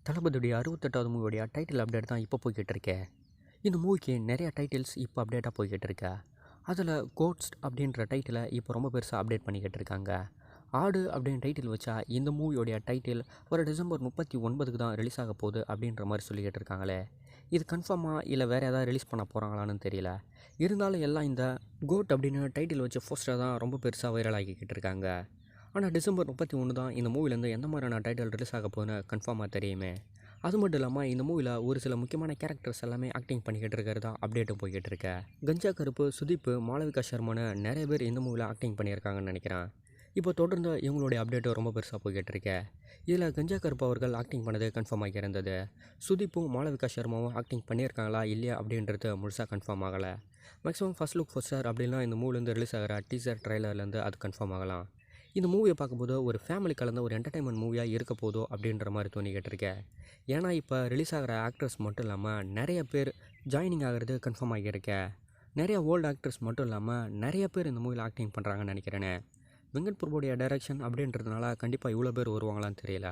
தளபதியுடைய 68வது மூவியோடைய title update தான் இப்போ போய்கிட்டு இருக்கேன். இந்த மூவிக்கு நிறைய டைட்டில்ஸ் இப்போ அப்டேட்டாக போய்கிட்டு இருக்கா. அதில் கோட்ஸ் அப்படின்ற டைட்டிலை இப்போ ரொம்ப பெருசாக அப்டேட் பண்ணிக்கிட்டு இருக்காங்க. ஆடு அப்படின்னு டைட்டில் வச்சா இந்த மூவியோடைய டைட்டில் ஒரு டிசம்பர் 39க்கு தான் ரிலீஸ் ஆக போகுது அப்படின்ற மாதிரி சொல்லிக்கிட்டு இருக்காங்களே. இது கன்ஃபார்மாக இல்லை வேறு ஏதாவது ரிலீஸ் பண்ண போகிறாங்களான்னு தெரியல. இருந்தாலும் எல்லாம் இந்த கோட் அப்படின்னு டைட்டில் வச்ச போஸ்டர் தான் ரொம்ப பெருசாக வைரல் ஆகிக்கிட்டு இருக்காங்க. ஆனால் டிசம்பர் 31 தான் இந்த மூவிலேருந்து எந்த மாதிரியான டைட்டில் ரிலீஸ் ஆக போகுதுன்னு கன்ஃபார்மாக தெரியுமே. அது மட்டும் இல்லாமல் இந்த மூவியில் ஒரு சில முக்கியமான கேரக்டர்ஸ் எல்லாமே ஆக்டிங் பண்ணிக்கிட்டு இருக்கிறதா அப்டேட்டும் போய்கிட்டு இருக்கேன். கஞ்சா கருப்பு, சுதீப், மாளவிகா சர்மான்னு நிறைய பேர் இந்த மூவியில் ஆக்டிங் பண்ணியிருக்காங்கன்னு நினைக்கிறேன். இப்போ தொடர்ந்து இவங்களுடைய அப்டேட்டும் ரொம்ப பெருசாக போய்கிட்டு இருக்கேன். இதில் கஞ்சா கருப்பு அவர்கள் ஆக்டிங் பண்ணது கன்ஃபார்ம் ஆகி இருந்தது. சுதீப்பும் மாளவிகா சர்மாவும் ஆக்டிங் பண்ணியிருக்காங்களா இல்லையா அப்படின்றது முழுசாக கன்ஃபார்ம் ஆகலை. மேக்ஸிமம் ஃபர்ஸ்ட் லுக் போஸ்டர் அப்படின்னா இந்த மூவிலேருந்து ரிலீஸ் ஆகிற டீசர் ட்ரைலர்லேருந்து அது கன்ஃபார்ம் ஆகலாம். இந்த மூவியை பார்க்கும்போது ஒரு ஃபேமிலி கலந்த ஒரு என்டர்டைன்மெண்ட் மூவியாக இருக்க போதோ அப்படின்ற மாதிரி தோணிக்கிட்டு இருக்கேன். ஏன்னா இப்போ ரிலீஸ் ஆகிற ஆக்டர்ஸ் மட்டும் இல்லாமல் நிறைய பேர் ஜாயினிங் ஆகிறது கன்ஃபார்ம் ஆகியிருக்கேன். நிறைய ஓல்டு ஆக்டர்ஸ் மட்டும் இல்லாமல் நிறைய பேர் இந்த மூவியில் ஆக்டிங் பண்ணுறாங்கன்னு நினைக்கிறேனே. வெங்கட் பிரபுடைய டைரக்ஷன் அப்படின்றதுனால கண்டிப்பாக இவ்வளோ பேர் வருவாங்களான்னு தெரியல.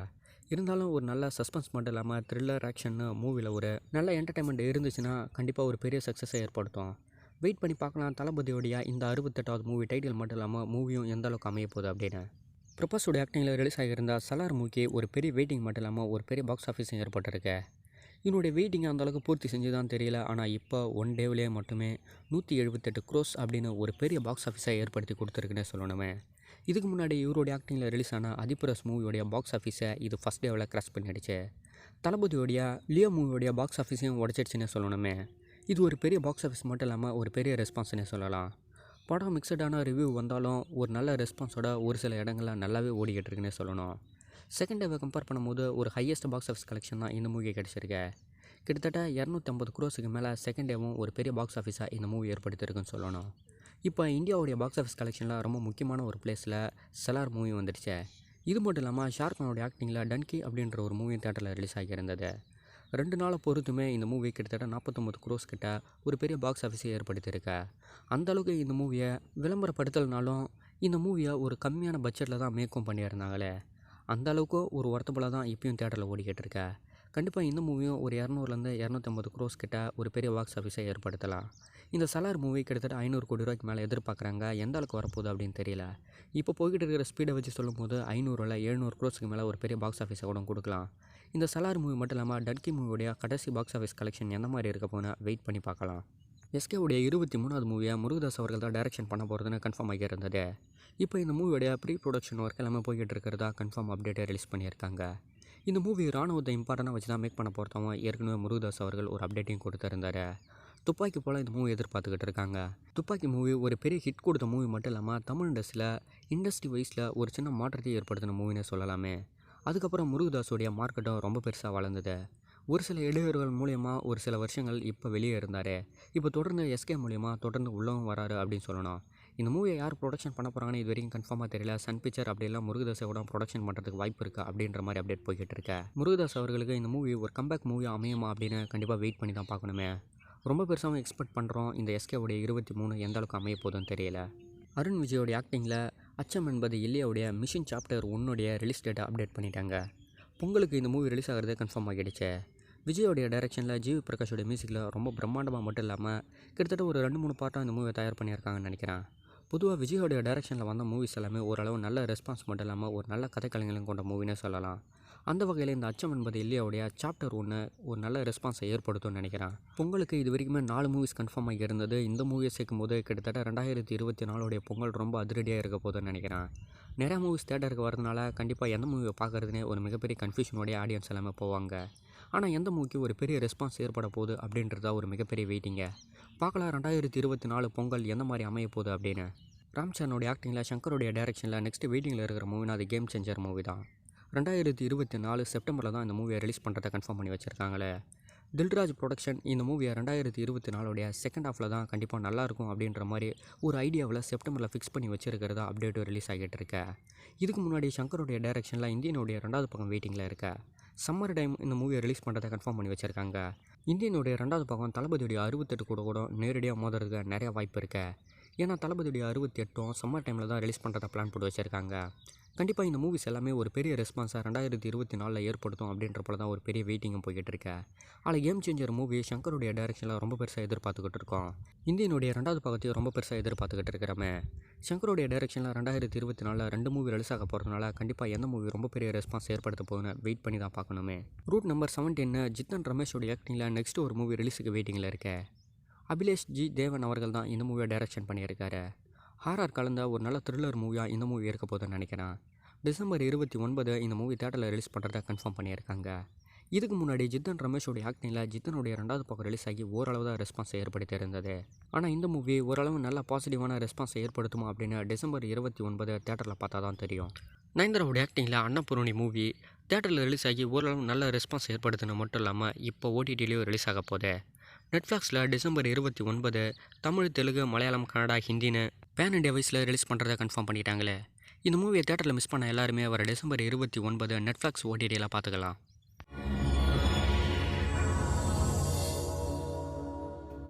இருந்தாலும் ஒரு நல்ல சஸ்பென்ஸ் மட்டும் இல்லாமல் த்ரில்லர் ஆக்ஷன்னு மூவியில் ஒரு நல்ல என்டர்டைன்மெண்ட் இருந்துச்சுன்னா கண்டிப்பாக ஒரு பெரிய சக்ஸஸை ஏற்படுத்தும். வெயிட் பண்ணி பார்க்கலாம் தளபதியோடைய இந்த 68வது மூவி டைட்டில் மட்டும் இல்லாமல் மூவியும் எந்த அளவுக்கு அமைய போகுது அப்படின்னு. பிரபாஸோடைய ஆக்டிங்கில் ரிலீஸ் ஆகியிருந்த சலார் மூவிக்கு ஒரு பெரிய வெயிட்டிங் மட்டும் இல்லாமல் ஒரு பெரிய பாக்ஸ் ஆஃபீஸும் ஏற்பட்டிருக்கு. இதனுடைய வெயிட்டிங் அந்தளவுக்கு பூர்த்தி செஞ்சு தான் தெரியல. ஆனால் இப்போ ஒன் டேவிலே மட்டுமே 178 crores அப்படின்னு ஒரு பெரிய பாக்ஸ் ஆஃபீஸை ஏற்படுத்தி கொடுத்துருக்குன்னே சொல்லணுமே. இதுக்கு முன்னாடி இவருடைய ஆக்டிங்கில் ரிலீஸ் ஆன அதிபரஸ் மூவியோடைய பாக்ஸ் ஆஃபீஸை இது ஃபஸ்ட் டேவில் கிராஸ் பண்ணிடுச்சு. தளபதியோடைய லியோ மூவியோடைய பாக்ஸ் ஆஃபீஸையும் உடச்சிடுச்சுன்னே சொல்லணுமே. இது ஒரு பெரிய பாக்ஸ் ஆஃபீஸ் மட்டும் இல்லாமல் ஒரு பெரிய ரெஸ்பான்ஸ்னே சொல்லலாம். படம் மிக்சடான ரிவ்யூ வந்தாலும் ஒரு நல்ல ரெஸ்பான்ஸோட ஒரு சில இடங்களில் நல்லாவே ஓடிக்கிட்டு இருக்குன்னே சொல்லணும். செகண்ட் டேவை கம்பேர் பண்ணும்போது ஒரு ஹையஸ்ட் பாக்ஸ் ஆஃபீஸ் கலெக்ஷன் தான் இந்த மூவியை கிடச்சிருக்கு. கிட்டத்தட்ட 250 crores மேலே செகண்ட் டேவும் ஒரு பெரிய பாக்ஸ் ஆஃபீஸாக இந்த மூவி ஏற்படுத்தியிருக்குன்னு சொல்லணும். இப்போ இந்தியாவுடைய பாக்ஸ் ஆஃபீஸ் கலெக்ஷனில் ரொம்ப முக்கியமான ஒரு பிளேஸில் சலார் மூவி வந்துடுச்சு. இது மட்டும் இல்லாமல் ஷாருக்கானோடைய ஆக்டிங்கில் டன்கி அப்படின்ற ஒரு மூவி தேட்டரில் ரிலீஸ் ஆகியிருந்தது. 2 நாளை பொறுத்துமே இந்த மூவி கிட்டத்தட்ட 49 crores கிட்ட ஒரு பெரிய பாக்ஸ் ஆஃபீஸை ஏற்படுத்தியிருக்க. அந்தளவுக்கு இந்த மூவியை விளம்பரப்படுத்தலைனாலும் இந்த மூவியை ஒரு கம்மியான பட்ஜெட்டில் தான் மேக்கும் பண்ணியிருந்தாங்களே. அந்தளவுக்கு ஒரு ஒர்த்தபுளாக தான் இப்பயும் தேட்டரில் ஓடிக்கிட்டு இருக்க. கண்டிப்பாக இந்த மூவியும் ஒரு 200லேருந்து 250 crores கிட்ட ஒரு பெரிய பாக்ஸ் ஆஃபீஸை ஏற்படுத்தலாம். இந்த சலார் மூவி கிட்டத்தட்ட 500 கோடி ரூபாய்க்கு மேலே எதிர்பார்க்குறாங்க. எந்த அளவுக்கு வரப்போகுது அப்படின்னு தெரியல. இப்போ போய்கிட்டு இருக்கிற ஸ்பீடை வச்சு சொல்லும்போது 500 700 crores மேலே ஒரு பெரிய பாக்ஸ் ஆஃபீஸை கூட கொடுக்கலாம். இந்த சலார் மூவி மட்டும் இல்லாமல் டன்கி மூவியோடைய கடைசி பாக்ஸ் ஆஃபீஸ் கலெக்ஷன் எந்த மாதிரி இருக்க போனால் வெயிட் பண்ணி பார்க்கலாம். எஸ்கேவுடைய 23வது மூவியை முருகதாஸ் அவர்கள் தான் டைரக்ஷன் பண்ண போகிறதுன்னு கன்ஃபார்ம் ஆகி இருந்தது. இப்போ இந்த மூவியோடைய ப்ரீ ப்ரொடக்ஷன் ஒர்க் எல்லாமே போய்கிட்டு இருக்கிறதா கன்ஃபார்ம் அப்டேட்டை ரிலீஸ் பண்ணியிருக்காங்க. இந்த மூவி ராணுவத்தை இம்பார்ட்டனாக வச்சு தான் மேக் பண்ண போகிறதாவும் ஏற்கனவே முருகதாஸ் அவர்கள் ஒரு அப்டேட்டையும் கொடுத்துருந்தார். துப்பாக்கி போல் இந்த மூவி எதிர்பார்த்துக்கிட்டு இருக்காங்க. துப்பாக்கி மூவி ஒரு பெரிய ஹிட் கொடுத்த மூவி மட்டும் இல்லாமல் தமிழ் இண்டஸ்ட்ரி வைஸில் ஒரு சின்ன மாற்றத்தை ஏற்படுத்தின மூவினே சொல்லலாமே. அதுக்கப்புறம் முருகதாஸோடைய மார்க்கெட்டும் ரொம்ப பெருசாக வளர்ந்தது. ஒரு சில இடையூறுகள் மூலயமா ஒரு சில வருஷங்கள் இப்போ வெளியே இருந்தார். இப்போ தொடர்ந்து எஸ்கே மூலயமா தொடர்ந்து உள்ளவும் வராரு அப்படின்னு சொல்லணும். இந்த மூவியை யார் ப்ரொடக்ஷன் பண்ண போகிறாங்கன்னு இது வரைக்கும் கன்ஃபார்மாக தெரியல. சன் பிக்சர் அப்படிலாம் முருகதாஸோட ப்ரொடக்ஷன் பண்ணுறதுக்கு வாய்ப்பு இருக்கா அப்படின்ற மாதிரி அப்டேட் போய்கிட்டு இருக்க. முருகதாஸ் அவர்களுக்கு இந்த மூவி ஒரு கம்பேக் மூவியாக அமையுமா அப்படின்னு கண்டிப்பாக வெயிட் பண்ணி தான் பார்க்கணுமே. ரொம்ப பெருசாகவும் எக்ஸ்பெக்ட் பண்ணுறோம். இந்த எஸ்கேவுடைய 23 எந்த அளவுக்கு அமைய போதுன்னு தெரியல. அருண் விஜயோடைய ஆக்டிங்கில் அச்சம் என்பது இல்லையோடைய மிஷன் சாப்டர் 1 ரிலீஸ் டேட்டை அப்டேட் பண்ணிட்டாங்க. பொங்கலுக்கு இந்த மூவி ரிலீஸ் ஆகிறது கன்ஃபார்ம் ஆகிடுச்சு. விஜயோடைய டைரக்ஷனில் ஜிவி பிரகாஷோடைய மியூசிக்கில் ரொம்ப பிரம்மாண்டமாக மட்டும் இல்லாமல் கிட்டத்தட்ட ஒரு 2-3 பார்ட்டாக இந்த மூவியை தயார் பண்ணியிருக்காங்கன்னு நினைக்கிறேன். பொதுவாக விஜயோடைய டைரக்ஷனில் வந்த மூவிஸ் எல்லாமே ஓரளவு நல்ல ரெஸ்பான்ஸ் மட்டும் இல்லாமல் ஒரு நல்ல கதைக்கலைஞர்களும் கொண்ட மூவினே சொல்லலாம். அந்த வகையில் இந்த அச்சம் என்பது இல்லையோடைய சாப்டர் 1 ஒரு நல்ல ரெஸ்பான்ஸை ஏற்படுத்தும்னு நினைக்கிறேன். பொங்கலுக்கு இது வரைக்குமே 4 மூவிஸ் கன்ஃபார்ம் ஆகி இருந்தது. இந்த மூவியை சேர்க்கும் போது கிட்டத்தட்ட 2024 பொங்கல் ரொம்ப அதிரடியாக இருக்க போதுன்னு நினைக்கிறேன். நிறையா மூவிஸ் தேட்டருக்கு வரதுனால கண்டிப்பாக எந்த மூவியை பார்க்குறதுனே ஒரு மிகப்பெரிய கன்ஃபியூஷனோடைய ஆடியன்ஸ் எல்லாமே போவாங்க. ஆனால் எந்த மூவிக்கு ஒரு பெரிய ரெஸ்பான்ஸ் ஏற்பட போகுது அப்படின்றதா ஒரு மிகப்பெரிய வெயிட்டிங்க. பார்க்கலாம் 2024 பொங்கல் எந்த மாதிரி அமைய போகுது அப்படின்னு. ராம் சரணுடைய ஆக்டிங்கில் சங்கருடைய டைரக்ஷனில் நெக்ஸ்ட் வெயிட்டிங்கில் இருக்கிற மூவினா அது கேம் சேஞ்சர் மூவி தான். 2024 செப்டம்பரில் தான் இந்த மூவியை ரிலீஸ் பண்ணுறதை கன்ஃபார்ம் பண்ணி வச்சுருக்காங்களே. தில்ராஜ் ப்ரொடக்ஷன் இந்த மூவியை 2024 செகண்ட் ஹாஃபில் தான் கண்டிப்பாக நல்லாயிருக்கும் அப்படின்ற மாதிரி ஒரு ஐடியாவில் செப்டம்பரில் ஃபிக்ஸ் பண்ணி வச்சுருக்கிறதா அப்டேட்டும் ரிலீஸ் ஆகிட்டு இருக்க. இதுக்கு முன்னாடி சங்கருடைய டைரக்ஷனில் இந்தியனுடைய 2வது பக்கம் வெயிட்டிங்கில் இருக்க. சம்மர் டைம் இந்த மூவியை ரிலீஸ் பண்ணுறதை கன்ஃபார்ம் பண்ணி வச்சுருக்காங்க. இந்தியனுடைய 2வது பக்கம் தளபதியுடைய 68 கூட நேரடியாக மோதுறதுக்கு நிறைய வாய்ப்பு இருக்குது. ஏன்னா தளபதியுடைய 68 சம்மர் டைமில் தான் ரிலீஸ் பண்ணுறத பிளான் போட்டு வச்சுருக்காங்க. கண்டிப்பாக இந்த மூவிஸ் எல்லாமே ஒரு பெரிய ரெஸ்பான்ஸாக 2024 ஏற்படுத்தும் அப்படின்ற போல தான் ஒரு பெரிய வெயிட்டிங்கும் போய்கிட்டு இருக்கேன். அதில் கேம் சேஞ்சர் மூவி சங்கருடைய டைரக்ஷனில் ரொம்ப பெருசாக எதிர்பார்த்துக்கிட்டு இருக்கோம். இந்தியனுடைய 2வது பாகத்தையும் ரொம்ப பெருசாக எதிர்பார்த்துக்கிட்டு இருக்கிறோமே. சங்கருடைய டைரக்ஷனில் 2024 2 மூவி ரிலீஸ் ஆக போகிறதுனால கண்டிப்பாக எந்த மூவி ரொம்ப பெரிய ரெஸ்பான்ஸ் ஏற்படுத்த போகுதுன்னு வெயிட் பண்ணி தான் பார்க்கணுமே. ரூட் நம்பர் 17 ஜித்தன் ரமேஷோடைய ஆக்டிங்கில் நெக்ஸ்ட் ஒரு மூவி ரிலீஸுக்கு வெயிட்டிங்கில் இருக்கேன். அபிலேஷ் ஜி தேவன் அவர்கள் தான் இந்த மூவியை டைரக்ஷன் பண்ணியிருக்காரு. ஹாரர் கலந்த ஒரு நல்ல த்ரில்லர் மூவியாக இந்த மூவி இருக்க போதுன்னு நினைக்கிறேன். டிசம்பர் 29 இந்த மூவி தேட்டரில் ரிலீஸ் பண்ணுறதை கன்ஃபார்ம் பண்ணியிருக்காங்க. இதுக்கு முன்னாடி ஜித்தன் ரமேஷோடைய ஆக்டிங்கில் ஜித்தனுடைய 2வது பாகம் ரிலீஸ் ஆகி ஓரளவு தான் ரெஸ்பான்ஸை ஏற்படுத்தி இருந்தது. ஆனால் இந்த மூவி ஓரளவு நல்ல பாசிட்டிவான ரெஸ்பான்ஸை ஏற்படுத்துமா அப்படின்னு டிசம்பர் 29 தேட்டரில் பார்த்தா தான் தெரியும். நயன்தாராவுடைய ஆக்டிங்கில் அன்னபூரணி மூவி தேட்டரில் ரிலீஸ் ஆகி ஓரளவு நல்ல ரெஸ்பான்ஸ் ஏற்படுத்தின மட்டும் இல்லாமல் இப்போ ஓடிடிலையும் ரிலீஸ் ஆக போகுது. நெட்ஃப்ளிக்ஸில் டிசம்பர் 29 தமிழ், தெலுங்கு, மலையாளம், கன்னடா, ஹிந்தின்னு பேன் இண்டியா வைஸில் ரிலீஸ் பண்ணுறதை கன்ஃபார்ம் பண்ணிட்டாங்களே. இந்த மூவியை தேட்டரில் மிஸ் பண்ண எல்லாருமே வர டிசம்பர் 29 நெட்ஃப்ளிக்ஸ் ஓடிடியில் பார்த்துக்கலாம்.